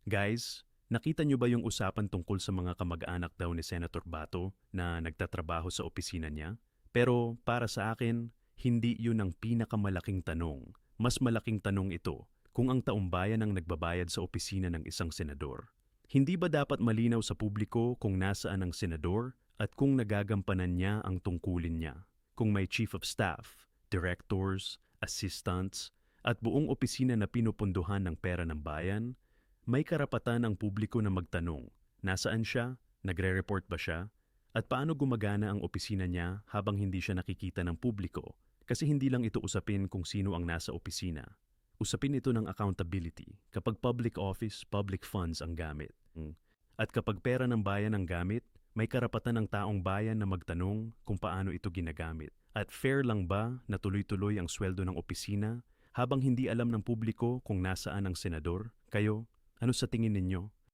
Guys, nakita niyo ba yung usapan tungkol sa mga kamag-anak daw ni Senator Bato na nagtatrabaho sa opisina niya? Pero para sa akin, hindi yun ang pinakamalaking tanong. Mas malaking tanong ito kung ang taumbayan ang nagbabayad sa opisina ng isang senador. Hindi ba dapat malinaw sa publiko kung nasaan ang senador at kung nagagampanan niya ang tungkulin niya? Kung may chief of staff, directors, assistants, at buong opisina na pinupunduhan ng pera ng bayan, may karapatan ang publiko na magtanong, nasaan siya, nagre-report ba siya, at paano gumagana ang opisina niya habang hindi siya nakikita ng publiko? Kasi hindi lang ito usapin kung sino ang nasa opisina. Usapin ito ng accountability kapag public office, public funds ang gamit. At kapag pera ng bayan ang gamit, may karapatan ng taong bayan na magtanong kung paano ito ginagamit. At fair lang ba na tuloy-tuloy ang sweldo ng opisina habang hindi alam ng publiko kung nasaan ang senador? Kayo, ano sa tingin ninyo?